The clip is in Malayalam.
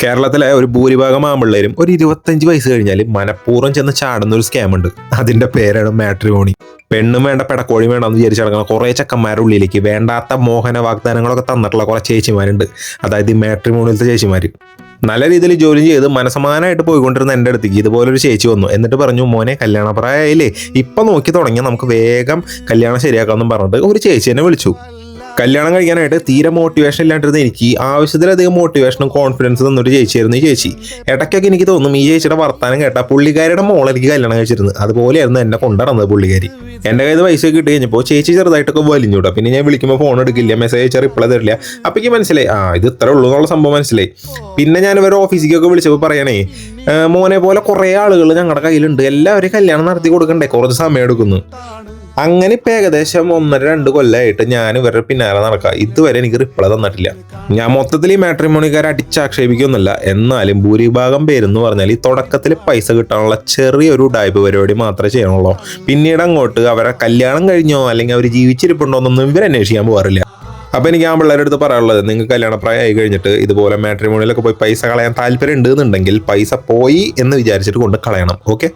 കേരളത്തിലെ ഒരു ഭൂരിഭാഗം ആമ്പിള്ളേരും ഒരു 25 വയസ്സ് കഴിഞ്ഞാൽ മനഃപൂർവ്വം ചെന്ന് ചാടുന്ന ഒരു സ്കാം ഉണ്ട്. അതിന്റെ പേരാണ് മാട്രിമോണി. പെണ്ണും വേണ്ട പെടക്കോഴി വേണമെന്ന് വിചാരിച്ച് നടക്കുന്ന കുറേ ചെക്കന്മാരുടെ ഉള്ളിലേക്ക് വേണ്ടാത്ത മോഹന വാഗ്ദാനങ്ങളൊക്കെ തന്നിട്ടുള്ള കുറേ ചേച്ചിമാരുണ്ട്. അതായത് ഈ മാട്രിമോണിയിലത്തെ ചേച്ചിമാർ നല്ല രീതിയിൽ ജോലി ചെയ്ത് മനസമാനമായിട്ട് പോയിക്കൊണ്ടിരുന്ന എൻ്റെ അടുത്തേക്ക് ഇതുപോലൊരു ചേച്ചി വന്നു. എന്നിട്ട് പറഞ്ഞു, മോനെ കല്യാണപ്രായമായില്ലേ, ഇപ്പം നോക്കി തുടങ്ങിയാൽ നമുക്ക് വേഗം കല്യാണം ശരിയാക്കാമെന്നും പറഞ്ഞിട്ട് ഒരു ചേച്ചി എന്നെ വിളിച്ചു. കല്യാണം കഴിക്കാനായിട്ട് തീരെ മോട്ടിവേഷൻ ഇല്ലാണ്ടിരുന്ന എനിക്ക് ആവശ്യത്തിലധികം മോട്ടിവേഷനും കോൺഫിഡൻസ് തന്നൊരു ചേച്ചിയായിരുന്നു ഈ ചേച്ചി. ഇടയ്ക്കൊക്കെ എനിക്ക് തോന്നും ഈ ചേച്ചിയുടെ വർത്താനം കേട്ടാൽ പുള്ളിക്കാരിയുടെ മോളെ എനിക്ക് കല്യാണം കഴിച്ചിരുന്നു. അതുപോലെയായിരുന്നു എന്നെ കൊണ്ടുവന്നത് പുള്ളിക്കാരി. എൻ്റെ കയ്യിൽ പൈസ കിട്ടി കഴിഞ്ഞപ്പോൾ ചേച്ചി ചെറുതായിട്ടൊക്കെ വലിഞ്ഞൂടാ. പിന്നെ ഞാൻ വിളിക്കുമ്പോൾ ഫോൺ എടുക്കില്ല, മെസ്സേജ് അയച്ചാൽ റിപ്ലൈ തരില്ല. അപ്പം എനിക്ക് മനസ്സിലായി ഇത് ഇത്ര ഉള്ളൂ എന്നുള്ള സംഭവം മനസ്സിലായി. പിന്നെ ഞാൻ ഇവരുടെ ഓഫീസിലേക്കൊക്കെ വിളിച്ചപ്പോൾ പറയണേ, മോനെ പോലെ കുറേ ആളുകൾ ഞങ്ങളുടെ കയ്യിലുണ്ട്, എല്ലാവരും കല്യാണം നടത്തി കൊടുക്കണ്ടേ, കുറച്ച് സമയം എടുക്കുന്നു. അങ്ങനെ ഇപ്പം ഏകദേശം 1.5-2 കൊല്ലമായിട്ട് ഞാൻ ഇവരുടെ പിന്നാലെ നടക്കുക. ഇതുവരെ എനിക്ക് റിപ്ലൈ തന്നിട്ടില്ല. ഞാൻ മൊത്തത്തിൽ ഈ മാട്രിമോണിക്കാരെ അടിച്ചാക്ഷേപിക്കൊന്നുമല്ല. എന്നാലും ഭൂരിഭാഗം പേരെന്ന് പറഞ്ഞാൽ ഈ തുടക്കത്തിൽ പൈസ കിട്ടാനുള്ള ചെറിയൊരു ഉഡായിപ്പ് പരിപാടി മാത്രമേ ചെയ്യണുള്ളൂ. പിന്നീട് അങ്ങോട്ട് അവരെ കല്യാണം കഴിഞ്ഞോ അല്ലെങ്കിൽ അവർ ജീവിച്ചിരിപ്പുണ്ടോ എന്നൊന്നും ഇവരന്വേഷിക്കാൻ പോകാറില്ല. അപ്പോൾ എനിക്ക് ആ പിള്ളേരുടെ അടുത്ത് പറയാനുള്ളത്, നിങ്ങൾക്ക് കല്യാണപ്രായമായി കഴിഞ്ഞിട്ട് ഇതുപോലെ മാട്രിമോണിയിലൊക്കെ പോയി പൈസ കളയാൻ താല്പര്യം ഉണ്ടെന്നുണ്ടെങ്കിൽ പൈസ പോയി എന്ന് വിചാരിച്ചിട്ട് കൊണ്ട് കളയണം. ഓക്കെ.